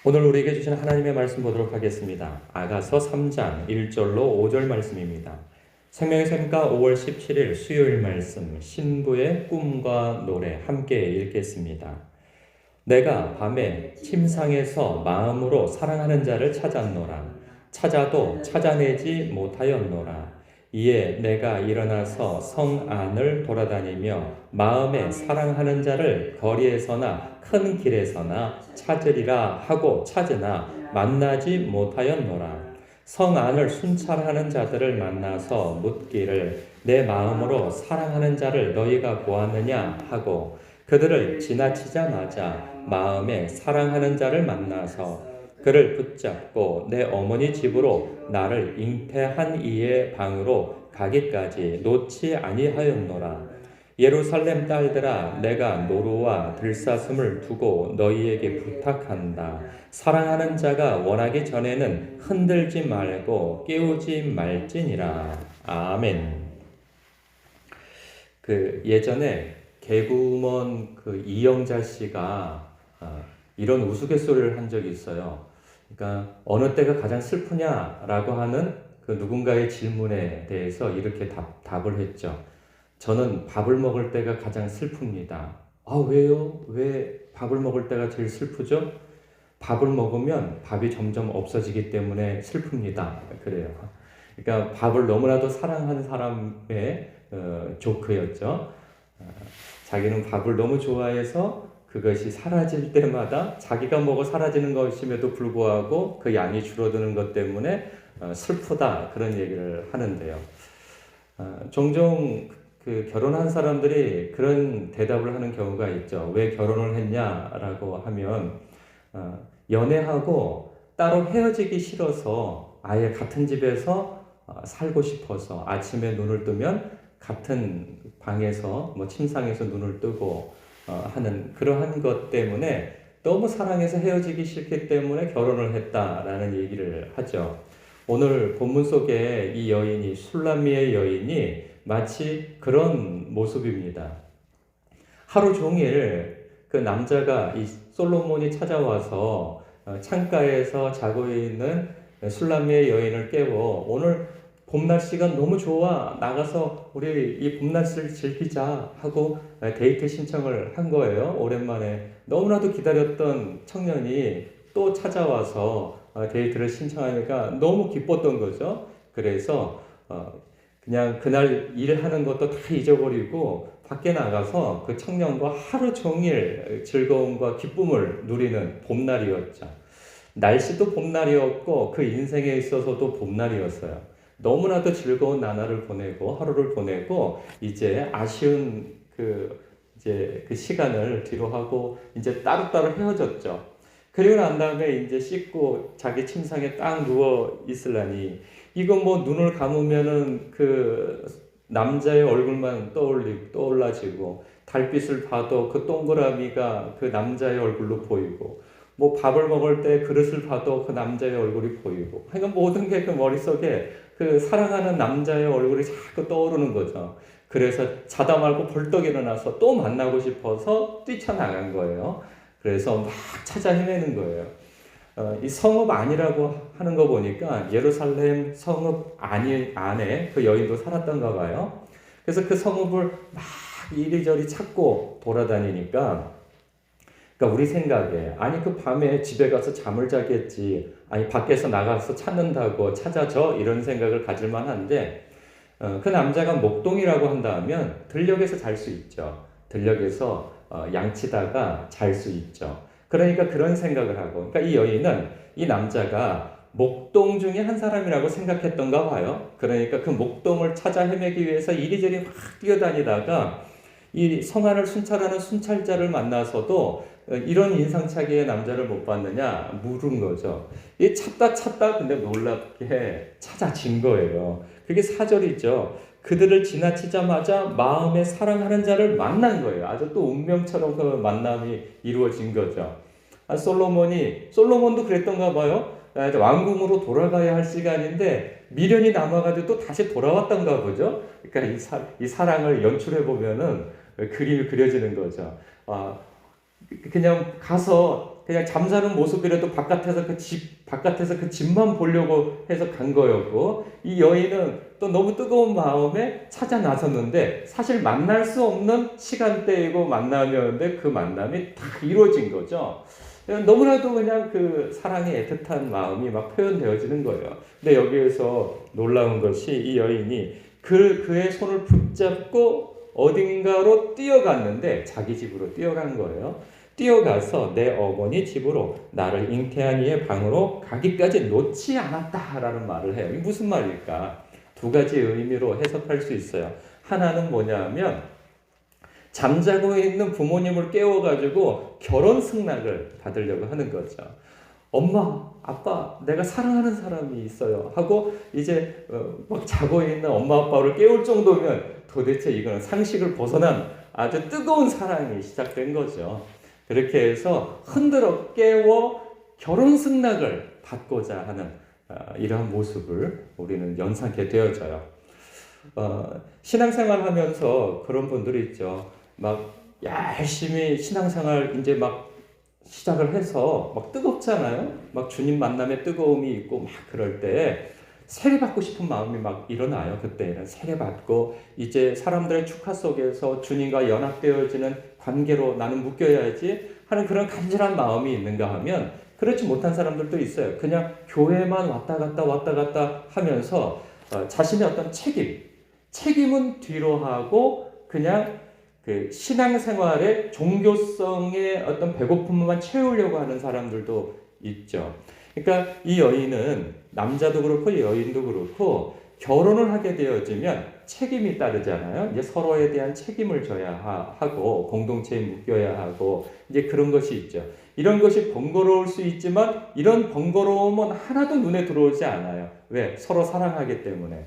오늘 우리에게 주신 하나님의 말씀 보도록 하겠습니다. 아가서 3장 1절로 5절 말씀입니다. 생명의 샘가 5월 17일 수요일 말씀 신부의 꿈과 노래 함께 읽겠습니다. 내가 밤에 침상에서 마음으로 사랑하는 자를 찾았노라. 찾아도 찾아내지 못하였노라. 이에 내가 일어나서 성 안을 돌아다니며 마음에 사랑하는 자를 거리에서나 큰 길에서나 찾으리라 하고 찾으나 만나지 못하였노라. 성 안을 순찰하는 자들을 만나서 묻기를 내 마음으로 사랑하는 자를 너희가 보았느냐 하고 그들을 지나치자마자 마음에 사랑하는 자를 만나서 그를 붙잡고 내 어머니 집으로 나를 잉태한 이의 방으로 가기까지 놓지 아니하였노라. 예루살렘 딸들아, 내가 노루와 들사슴을 두고 너희에게 부탁한다. 사랑하는 자가 원하기 전에는 흔들지 말고 깨우지 말지니라. 아멘. 예전에 개구먼 이영자 씨가 이런 우스갯소리를 한 적이 있어요. 그러니까 어느 때가 가장 슬프냐라고 하는 누군가의 질문에 대해서 이렇게 답을 했죠. 저는 밥을 먹을 때가 가장 슬픕니다. 아, 왜요? 왜 밥을 먹을 때가 제일 슬프죠? 밥을 먹으면 밥이 점점 없어지기 때문에 슬픕니다. 그래요. 그러니까 밥을 너무나도 사랑하는 사람의 조크였죠. 자기는 밥을 너무 좋아해서 그것이 사라질 때마다 자기가 먹어 사라지는 것임에도 불구하고 그 양이 줄어드는 것 때문에 슬프다 그런 얘기를 하는데요. 종종 결혼한 사람들이 그런 대답을 하는 경우가 있죠. 왜 결혼을 했냐라고 하면 연애하고 따로 헤어지기 싫어서 아예 같은 집에서 살고 싶어서 아침에 눈을 뜨면 같은 방에서 침상에서 눈을 뜨고 하는 그러한 것 때문에 너무 사랑해서 헤어지기 싫기 때문에 결혼을 했다라는 얘기를 하죠. 오늘 본문 속에 이 여인이 술람미의 여인이 마치 그런 모습입니다. 하루 종일 그 남자가 이 솔로몬이 찾아와서 창가에서 자고 있는 술람미의 여인을 깨워 오늘 봄 날씨가 너무 좋아 나가서 우리 이 봄 날씨를 즐기자 하고 데이트 신청을 한 거예요. 오랜만에 너무나도 기다렸던 청년이 또 찾아와서 데이트를 신청하니까 너무 기뻤던 거죠. 그래서 그냥 그날 일하는 것도 다 잊어버리고 밖에 나가서 그 청년과 하루 종일 즐거움과 기쁨을 누리는 봄날이었죠. 날씨도 봄날이었고 그 인생에 있어서도 봄날이었어요. 너무나도 즐거운 나날을 보내고 하루를 보내고 이제 아쉬운 이제 그 시간을 뒤로 하고 이제 따로따로 헤어졌죠. 그리고 난 다음에 이제 씻고 자기 침상에 딱 누워 있으려니 이거 눈을 감으면은 그 남자의 얼굴만 떠올라지고 달빛을 봐도 그 동그라미가 그 남자의 얼굴로 보이고 밥을 먹을 때 그릇을 봐도 그 남자의 얼굴이 보이고 그러니까 모든 게 그 머릿속에 그 사랑하는 남자의 얼굴이 자꾸 떠오르는 거죠. 그래서 자다 말고 벌떡 일어나서 또 만나고 싶어서 뛰쳐나간 거예요. 그래서 막 찾아 헤매는 거예요. 이 성읍 안이라고 하는 거 보니까 예루살렘 성읍 안에 그 여인도 살았던가 봐요. 그래서 그 성읍을 막 이리저리 찾고 돌아다니니까 그러니까 우리 생각에 아니 그 밤에 집에 가서 잠을 자겠지 아니 밖에서 나가서 찾는다고 찾아져 이런 생각을 가질 만한데 그 남자가 목동이라고 한다면 들녘에서 잘 수 있죠. 들녘에서 양치다가 잘 수 있죠. 그러니까 그런 생각을 하고 그러니까 이 여인은 이 남자가 목동 중에 한 사람이라고 생각했던가 봐요. 그러니까 그 목동을 찾아 헤매기 위해서 이리저리 막 뛰어다니다가 이 성안을 순찰하는 순찰자를 만나서도 이런 인상착의의 남자를 못 봤느냐 물은 거죠. 이 찾다 근데 놀랍게 찾아진 거예요. 그게 4절이죠. 그들을 지나치자마자 마음에 사랑하는 자를 만난 거예요. 아주 또 운명처럼 그 만남이 이루어진 거죠. 솔로몬도 그랬던가 봐요. 왕궁으로 돌아가야 할 시간인데 미련이 남아가지고 또 다시 돌아왔던가 보죠. 그러니까 이 사랑을 연출해 보면은 그림이 그려지는 거죠. 그냥 가서 그냥 잠자는 모습이라도 바깥에서 그 집만 보려고 해서 간 거였고, 이 여인은 또 너무 뜨거운 마음에 찾아 나섰는데 사실 만날 수 없는 시간대이고 만남이었는데 그 만남이 다 이루어진 거죠. 너무나도 그냥 그 사랑의 애틋한 마음이 막 표현되어지는 거예요. 근데 여기에서 놀라운 것이 이 여인이 그의 손을 붙잡고 어딘가로 뛰어갔는데 자기 집으로 뛰어간 거예요. 뛰어가서 내 어머니 집으로 나를 잉태한 이의 방으로 가기까지 놓지 않았다라는 말을 해요. 이게 무슨 말일까? 두 가지 의미로 해석할 수 있어요. 하나는 뭐냐면 잠자고 있는 부모님을 깨워가지고 결혼 승낙을 받으려고 하는 거죠. 엄마, 아빠, 내가 사랑하는 사람이 있어요 하고 이제 막 자고 있는 엄마 아빠를 깨울 정도면 도대체 이거는 상식을 벗어난 아주 뜨거운 사랑이 시작된 거죠. 그렇게 해서 흔들어 깨워 결혼 승낙을 받고자 하는 이러한 모습을 우리는 연상케 되어져요. 신앙생활 하면서 그런 분들이 있죠. 막 열심히 신앙생활 이제 막 시작을 해서 막 뜨겁잖아요. 막 주님 만남에 뜨거움이 있고 막 그럴 때 세례받고 싶은 마음이 막 일어나요. 그때는 세례받고 이제 사람들의 축하 속에서 주님과 연합되어지는 관계로 나는 묶여야지 하는 그런 간절한 마음이 있는가 하면 그렇지 못한 사람들도 있어요. 그냥 교회만 왔다 갔다 하면서 자신의 어떤 책임은 뒤로 하고 그냥 그 신앙생활의 종교성의 어떤 배고픔만 채우려고 하는 사람들도 있죠. 그러니까 이 여인은 남자도 그렇고 여인도 그렇고 결혼을 하게 되어지면 책임이 따르잖아요. 이제 서로에 대한 책임을 져야 하고 공동체에 묶여야 하고 이제 그런 것이 있죠. 이런 것이 번거로울 수 있지만 이런 번거로움은 하나도 눈에 들어오지 않아요. 왜? 서로 사랑하기 때문에.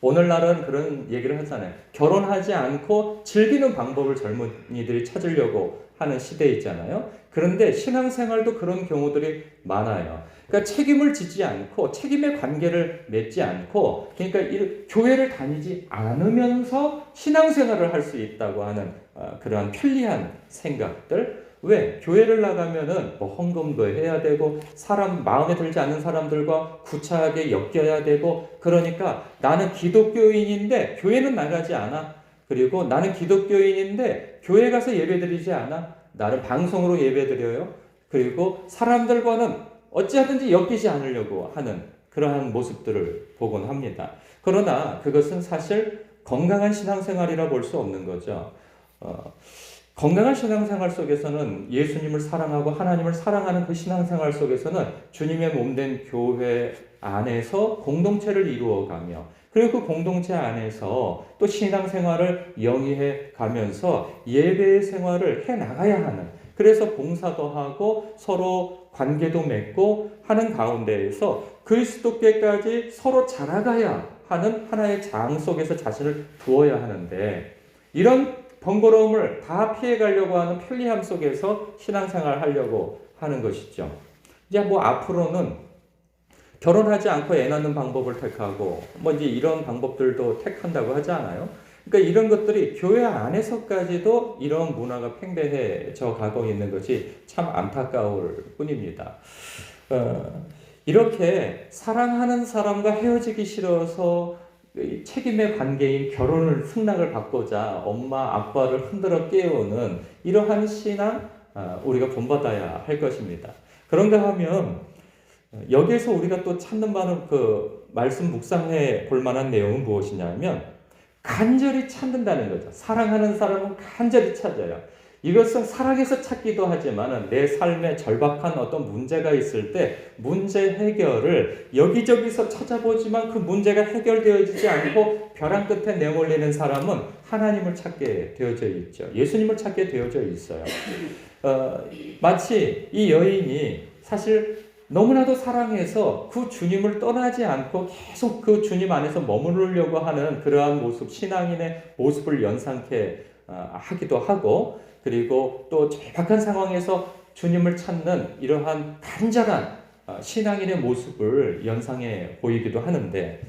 오늘날은 그런 얘기를 하잖아요. 결혼하지 않고 즐기는 방법을 젊은이들이 찾으려고 하는 시대에 있잖아요. 그런데 신앙생활도 그런 경우들이 많아요. 그러니까 책임을 지지 않고 책임의 관계를 맺지 않고 그러니까 교회를 다니지 않으면서 신앙생활을 할 수 있다고 하는 그러한 편리한 생각들. 왜? 교회를 나가면은 뭐 헌금도 해야 되고 사람 마음에 들지 않는 사람들과 구차하게 엮여야 되고 그러니까 나는 기독교인인데 교회는 나가지 않아. 그리고 나는 기독교인인데 교회 가서 예배드리지 않아. 나는 방송으로 예배드려요. 그리고 사람들과는 어찌하든지 엮이지 않으려고 하는 그러한 모습들을 보곤 합니다. 그러나 그것은 사실 건강한 신앙생활이라 볼 수 없는 거죠. 건강한 신앙생활 속에서는 예수님을 사랑하고 하나님을 사랑하는 그 신앙생활 속에서는 주님의 몸된 교회 안에서 공동체를 이루어가며 그리고 그 공동체 안에서 또 신앙생활을 영위해 가면서 예배의 생활을 해 나가야 하는 그래서 봉사도 하고 서로 관계도 맺고 하는 가운데에서 그리스도께까지 서로 자라가야 하는 하나의 장 속에서 자신을 두어야 하는데 이런 번거로움을 다 피해가려고 하는 편리함 속에서 신앙생활을 하려고 하는 것이죠. 이제 뭐 앞으로는 결혼하지 않고 애 낳는 방법을 택하고 뭐 이제 이런 방법들도 택한다고 하지 않아요? 그러니까 이런 것들이 교회 안에서까지도 이런 문화가 팽배해져 가고 있는 것이 참 안타까울 뿐입니다. 이렇게 사랑하는 사람과 헤어지기 싫어서 책임의 관계인 결혼을 승낙을 받고자 엄마 아빠를 흔들어 깨우는 이러한 신앙 우리가 본받아야 할 것입니다. 그런가 하면 여기에서 우리가 또 찾는 바는 그 말씀 묵상해 볼 만한 내용은 무엇이냐면 간절히 찾는다는 거죠. 사랑하는 사람은 간절히 찾아요. 이것은 사랑해서 찾기도 하지만 내 삶에 절박한 어떤 문제가 있을 때 문제 해결을 여기저기서 찾아보지만 그 문제가 해결되어지지 않고 벼랑 끝에 내몰리는 사람은 하나님을 찾게 되어져 있죠. 예수님을 찾게 되어져 있어요. 마치 이 여인이 사실 너무나도 사랑해서 그 주님을 떠나지 않고 계속 그 주님 안에서 머무르려고 하는 그러한 모습, 신앙인의 모습을 연상케 하기도 하고 그리고 또 절박한 상황에서 주님을 찾는 이러한 간절한 신앙인의 모습을 연상해 보이기도 하는데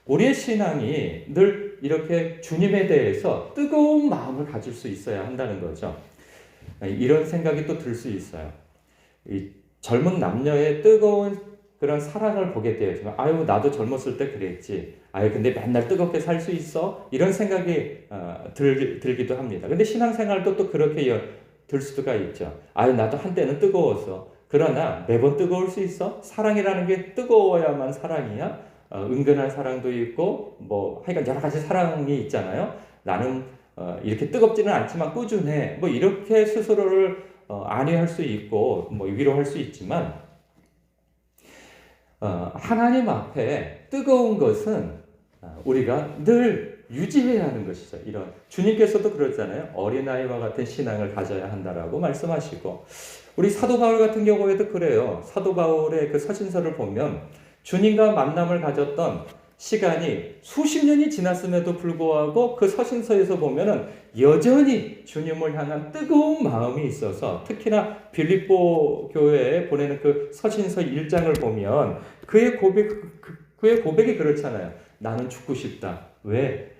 우리의 신앙이 늘 이렇게 주님에 대해서 뜨거운 마음을 가질 수 있어야 한다는 거죠. 이런 생각이 또 들 수 있어요. 이 젊은 남녀의 뜨거운 그런 사랑을 보게 되어지면 아유 나도 젊었을 때 그랬지. 아유 근데 맨날 뜨겁게 살 수 있어? 이런 생각이 들기도 합니다. 근데 신앙생활도 또 그렇게 들 수가 있죠. 아유 나도 한때는 뜨거웠어. 그러나 매번 뜨거울 수 있어? 사랑이라는 게 뜨거워야만 사랑이야? 은근한 사랑도 있고 뭐 하여간 여러 가지 사랑이 있잖아요. 나는 이렇게 뜨겁지는 않지만 꾸준해. 뭐 이렇게 스스로를 안위할 수 있고 뭐 위로할 수 있지만 하나님 앞에 뜨거운 것은 우리가 늘 유지해야 하는 것이죠. 이런 주님께서도 그러잖아요. 어린아이와 같은 신앙을 가져야 한다라고 말씀하시고 우리 사도 바울 같은 경우에도 그래요. 사도 바울의 그 서신서를 보면 주님과 만남을 가졌던 시간이 수십 년이 지났음에도 불구하고 그 서신서에서 보면은 여전히 주님을 향한 뜨거운 마음이 있어서 특히나 빌립보 교회에 보내는 그 서신서 1장을 보면 그의 고백이 그렇잖아요. 나는 죽고 싶다. 왜?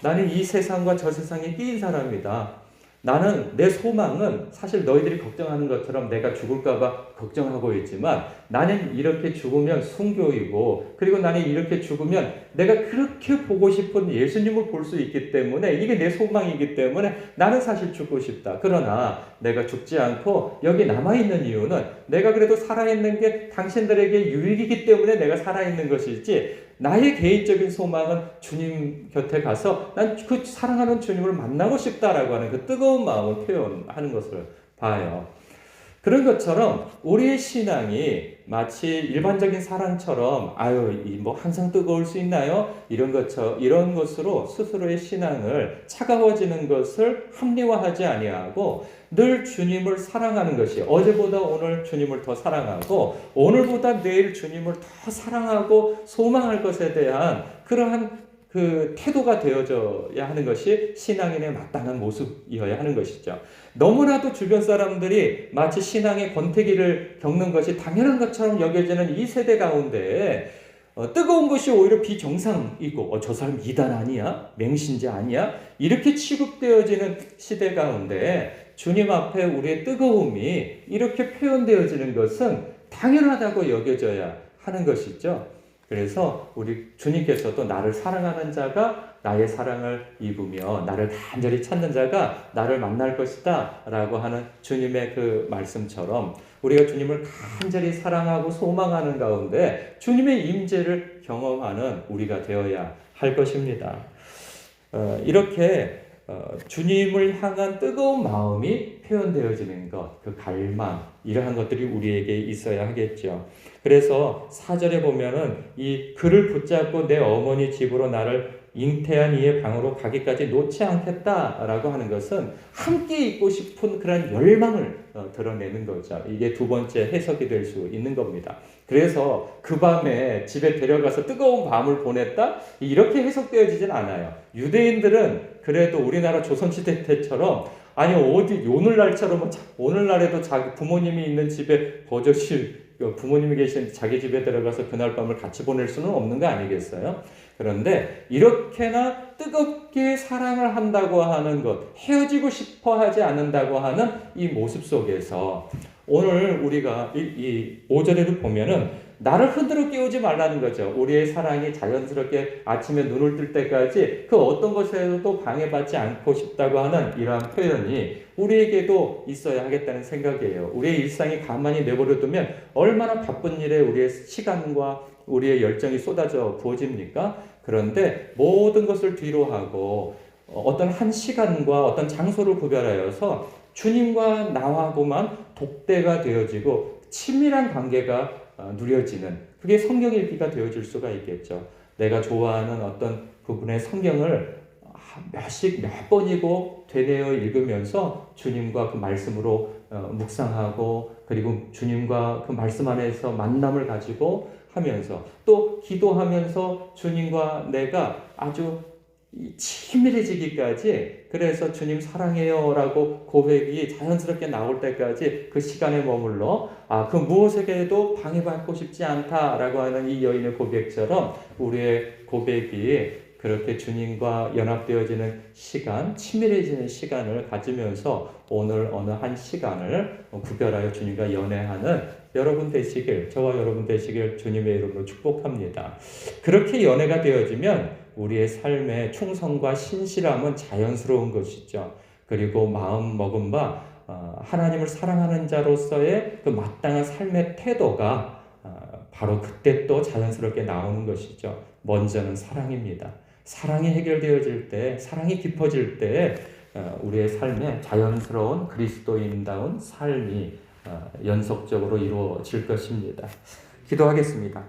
나는 이 세상과 저 세상에 끼인 사람이다. 나는 내 소망은 사실 너희들이 걱정하는 것처럼 내가 죽을까봐 걱정하고 있지만 나는 이렇게 죽으면 순교이고 그리고 나는 이렇게 죽으면 내가 그렇게 보고 싶은 예수님을 볼 수 있기 때문에 이게 내 소망이기 때문에 나는 사실 죽고 싶다. 그러나 내가 죽지 않고 여기 남아있는 이유는 내가 그래도 살아있는 게 당신들에게 유익이기 때문에 내가 살아있는 것이지 나의 개인적인 소망은 주님 곁에 가서 난 그 사랑하는 주님을 만나고 싶다라고 하는 그 뜨거운 마음을 표현하는 것을 봐요. 그런 것처럼 우리의 신앙이 마치 일반적인 사랑처럼 아유 뭐 항상 뜨거울 수 있나요? 이런 것으로 스스로의 신앙을 차가워지는 것을 합리화하지 아니하고 늘 주님을 사랑하는 것이 어제보다 오늘 주님을 더 사랑하고 오늘보다 내일 주님을 더 사랑하고 소망할 것에 대한 그러한 그 태도가 되어져야 하는 것이 신앙인의 마땅한 모습이어야 하는 것이죠. 너무나도 주변 사람들이 마치 신앙의 권태기를 겪는 것이 당연한 것처럼 여겨지는 이 세대 가운데 뜨거운 것이 오히려 비정상이고 저 사람 이단 아니야? 맹신자 아니야? 이렇게 취급되어지는 시대 가운데 주님 앞에 우리의 뜨거움이 이렇게 표현되어지는 것은 당연하다고 여겨져야 하는 것이죠. 그래서 우리 주님께서도 나를 사랑하는 자가 나의 사랑을 입으며 나를 간절히 찾는 자가 나를 만날 것이다 라고 하는 주님의 그 말씀처럼 우리가 주님을 간절히 사랑하고 소망하는 가운데 주님의 임재를 경험하는 우리가 되어야 할 것입니다. 이렇게 주님을 향한 뜨거운 마음이 표현되어지는 것, 그 갈망, 이러한 것들이 우리에게 있어야 하겠죠. 그래서 4절에 보면은 이 그를 붙잡고 내 어머니 집으로 나를 잉태한 이의 방으로 가기까지 놓지 않겠다라고 하는 것은 함께 있고 싶은 그런 열망을 드러내는 거죠. 이게 두 번째 해석이 될 수 있는 겁니다. 그래서 그 밤에 집에 데려가서 뜨거운 밤을 보냈다? 이렇게 해석되어지진 않아요. 유대인들은 그래도 우리나라 조선시대 때처럼 아니 오늘날에도 자기 부모님이 있는 집에 버젓이 부모님이 계신 자기 집에 들어가서 그날 밤을 같이 보낼 수는 없는 거 아니겠어요? 그런데 이렇게나 뜨겁게 사랑을 한다고 하는 것, 헤어지고 싶어 하지 않는다고 하는 이 모습 속에서 오늘 우리가 이 5절에도 보면은 나를 흔들어 깨우지 말라는 거죠. 우리의 사랑이 자연스럽게 아침에 눈을 뜰 때까지 그 어떤 것에도 방해받지 않고 싶다고 하는 이러한 표현이 우리에게도 있어야 하겠다는 생각이에요. 우리의 일상이 가만히 내버려 두면 얼마나 바쁜 일에 우리의 시간과 우리의 열정이 쏟아져 부어집니까? 그런데 모든 것을 뒤로 하고 어떤 한 시간과 어떤 장소를 구별하여서 주님과 나하고만 독대가 되어지고 친밀한 관계가 누려지는 그게 성경 읽기가 되어질 수가 있겠죠. 내가 좋아하는 어떤 부분의 성경을 몇 번이고 되뇌어 읽으면서 주님과 그 말씀으로 묵상하고 그리고 주님과 그 말씀 안에서 만남을 가지고 하면서 또 기도하면서 주님과 내가 아주 친밀해지기까지 그래서 주님 사랑해요 라고 고백이 자연스럽게 나올 때까지 그 시간에 머물러 그 무엇에게도 방해받고 싶지 않다 라고 하는 이 여인의 고백처럼 우리의 고백이 그렇게 주님과 연합되어지는 시간, 친밀해지는 시간을 가지면서 오늘 어느 한 시간을 구별하여 주님과 연애하는 여러분 되시길, 저와 여러분 되시길 주님의 이름으로 축복합니다. 그렇게 연애가 되어지면 우리의 삶의 충성과 신실함은 자연스러운 것이죠. 그리고 마음 먹은 바 하나님을 사랑하는 자로서의 그 마땅한 삶의 태도가 바로 그때 또 자연스럽게 나오는 것이죠. 먼저는 사랑입니다. 사랑이 해결되어질 때, 사랑이 깊어질 때 우리의 삶에 자연스러운 그리스도인다운 삶이 연속적으로 이루어질 것입니다. 기도하겠습니다.